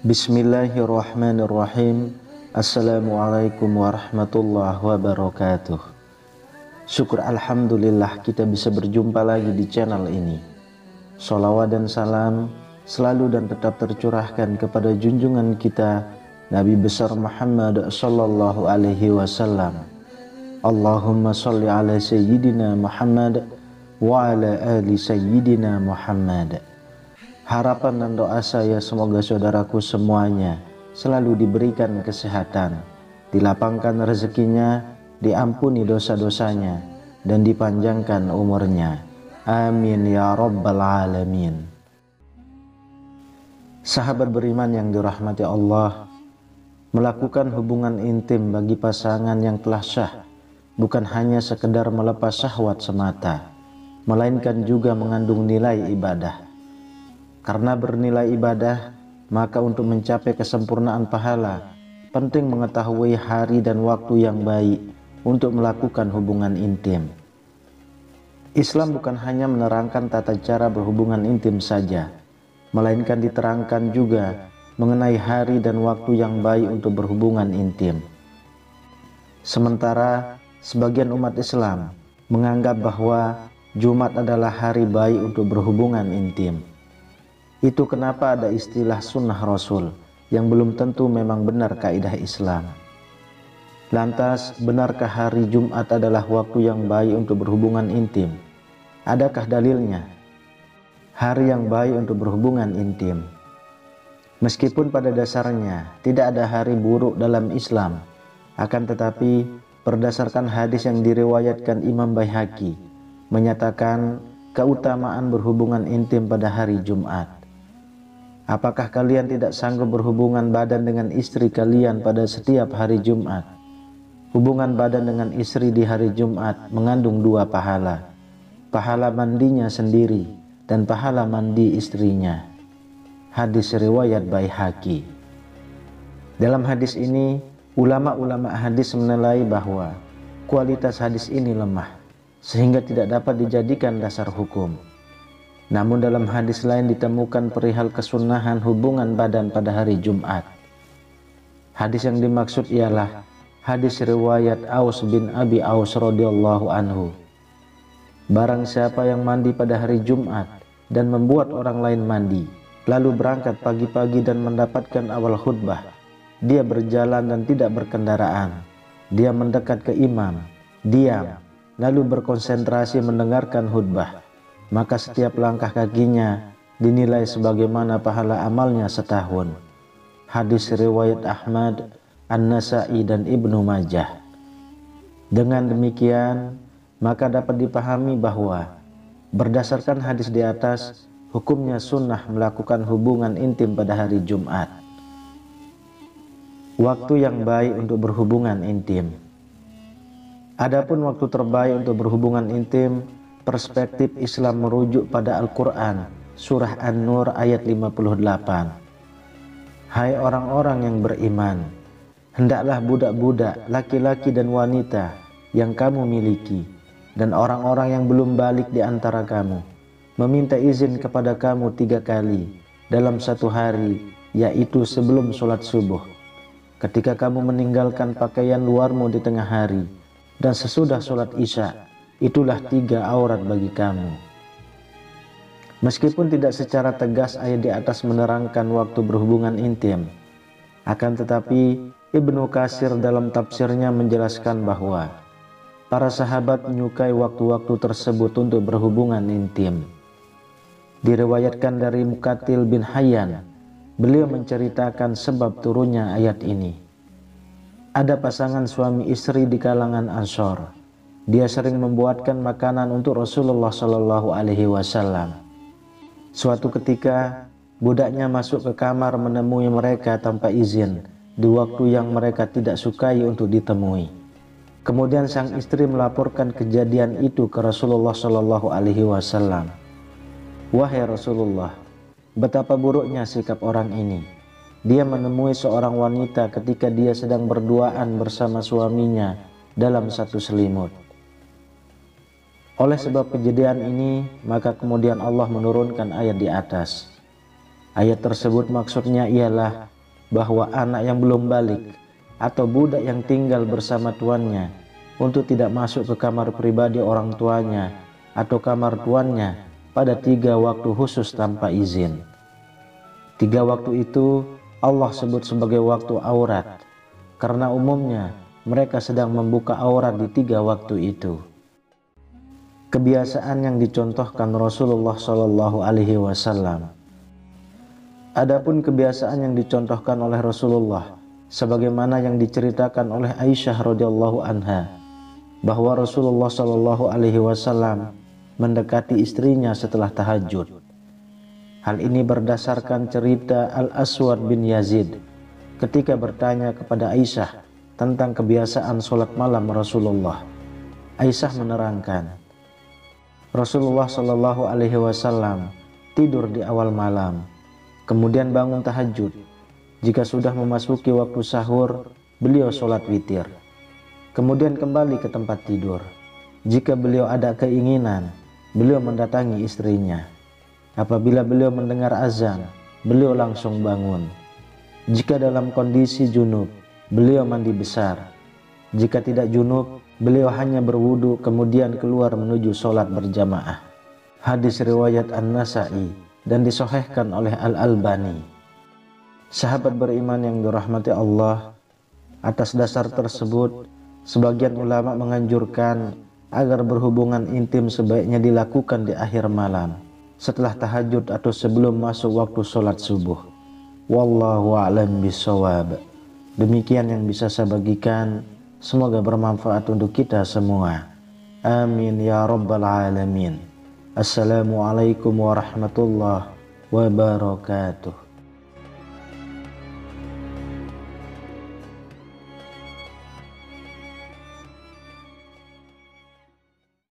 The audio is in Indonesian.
Bismillahirrahmanirrahim. Assalamualaikum warahmatullahi wabarakatuh. Syukur alhamdulillah kita bisa berjumpa lagi di channel ini. Sholawat dan salam selalu dan tetap tercurahkan kepada junjungan kita Nabi besar Muhammad sallallahu alaihi wasallam. Allahumma sholli ala sayyidina Muhammad wa ala ali sayyidina Muhammad. Harapan dan doa saya semoga saudaraku semuanya selalu diberikan kesehatan, dilapangkan rezekinya, diampuni dosa-dosanya, dan dipanjangkan umurnya. Amin ya rabbal alamin. Sahabat beriman yang dirahmati Allah, melakukan hubungan intim bagi pasangan yang telah syah bukan hanya sekedar melepas syahwat semata, melainkan juga mengandung nilai ibadah. Karena bernilai ibadah, maka untuk mencapai kesempurnaan pahala, penting mengetahui hari dan waktu yang baik untuk melakukan hubungan intim. Islam bukan hanya menerangkan tata cara berhubungan intim saja, melainkan diterangkan juga mengenai hari dan waktu yang baik untuk berhubungan intim. Sementara sebagian umat Islam menganggap bahwa Jumat adalah hari baik untuk berhubungan intim. Itu kenapa ada istilah sunnah Rasul yang belum tentu memang benar kaidah Islam. Lantas, benarkah hari Jumat adalah waktu yang baik untuk berhubungan intim? Adakah dalilnya? Hari yang baik untuk berhubungan intim. Meskipun pada dasarnya tidak ada hari buruk dalam Islam, akan tetapi berdasarkan hadis yang diriwayatkan Imam Baihaqi menyatakan keutamaan berhubungan intim pada hari Jumat. Apakah kalian tidak sanggup berhubungan badan dengan istri kalian pada setiap hari Jumat? Hubungan badan dengan istri di hari Jumat mengandung dua pahala. Pahala mandinya sendiri dan pahala mandi istrinya. Hadis riwayat Baihaqi. Dalam hadis ini, ulama-ulama hadis menilai bahwa kualitas hadis ini lemah, sehingga tidak dapat dijadikan dasar hukum. Namun dalam hadis lain ditemukan perihal kesunahan hubungan badan pada hari Jumat. Hadis yang dimaksud ialah hadis riwayat Aus bin Abi Aus radhiyallahu anhu. Barang siapa yang mandi pada hari Jumat dan membuat orang lain mandi, lalu berangkat pagi-pagi dan mendapatkan awal khutbah, dia berjalan dan tidak berkendaraan, dia mendekat ke imam, diam, lalu berkonsentrasi mendengarkan khutbah, maka setiap langkah kakinya dinilai sebagaimana pahala amalnya setahun. Hadis riwayat Ahmad, An-Nasa'i dan Ibnu Majah. Dengan demikian, maka dapat dipahami bahwa berdasarkan hadis di atas, hukumnya sunnah melakukan hubungan intim pada hari Jumat. Waktu yang baik untuk berhubungan intim. Adapun waktu terbaik untuk berhubungan intim, perspektif Islam merujuk pada Al-Quran, surah An-Nur ayat 58. Hai orang-orang yang beriman, hendaklah budak-budak, laki-laki dan wanita yang kamu miliki, dan orang-orang yang belum balik di antara kamu, meminta izin kepada kamu 3 kali dalam satu hari, yaitu sebelum sholat subuh, ketika kamu meninggalkan pakaian luarmu di tengah hari, dan sesudah sholat isya. Itulah 3 aurat bagi kamu. Meskipun tidak secara tegas ayat di atas menerangkan waktu berhubungan intim, akan tetapi Ibnu Katsir dalam tafsirnya menjelaskan bahwa para sahabat menyukai waktu-waktu tersebut untuk berhubungan intim. Diriwayatkan dari Muqatil bin Hayyan, beliau menceritakan sebab turunnya ayat ini. Ada pasangan suami istri di kalangan Ansor. Dia sering membuatkan makanan untuk Rasulullah Shallallahu Alaihi Wasallam. Suatu ketika, budaknya masuk ke kamar menemui mereka tanpa izin di waktu yang mereka tidak sukai untuk ditemui. Kemudian sang istri melaporkan kejadian itu ke Rasulullah Shallallahu Alaihi Wasallam. Wahai Rasulullah, betapa buruknya sikap orang ini. Dia menemui seorang wanita ketika dia sedang berduaan bersama suaminya dalam satu selimut. Oleh sebab kejadian ini, maka kemudian Allah menurunkan ayat di atas. Ayat tersebut maksudnya ialah bahwa anak yang belum balik atau budak yang tinggal bersama tuannya untuk tidak masuk ke kamar pribadi orang tuanya atau kamar tuannya pada 3 waktu khusus tanpa izin. 3 waktu itu Allah sebut sebagai waktu aurat, karena umumnya mereka sedang membuka aurat di 3 waktu itu. Kebiasaan yang dicontohkan Rasulullah Shallallahu Alaihi Wasallam. Adapun kebiasaan yang dicontohkan oleh Rasulullah, sebagaimana yang diceritakan oleh Aisyah radhiyallahu anha, bahwa Rasulullah Shallallahu Alaihi Wasallam mendekati istrinya setelah tahajud. Hal ini berdasarkan cerita Al-Aswad bin Yazid ketika bertanya kepada Aisyah tentang kebiasaan sholat malam Rasulullah. Aisyah menerangkan, Rasulullah Shallallahu Alaihi Wasallam tidur di awal malam, kemudian bangun tahajud. Jika sudah memasuki waktu sahur, beliau sholat witir, kemudian kembali ke tempat tidur. Jika beliau ada keinginan, beliau mendatangi istrinya. Apabila beliau mendengar azan, beliau langsung bangun. Jika dalam kondisi junub, beliau mandi besar. Jika tidak junub, beliau hanya berwudu kemudian keluar menuju sholat berjamaah. Hadis riwayat An-Nasa'i dan disahihkan oleh Al-Albani. Sahabat beriman yang dirahmati Allah, atas dasar tersebut, sebagian ulama menganjurkan agar berhubungan intim sebaiknya dilakukan di akhir malam, setelah tahajud atau sebelum masuk waktu sholat subuh. Wallahu a'lam bishawab. Demikian yang bisa saya bagikan. Semoga bermanfaat untuk kita semua. Amin ya rabbal alamin. Assalamualaikum warahmatullahi wabarakatuh.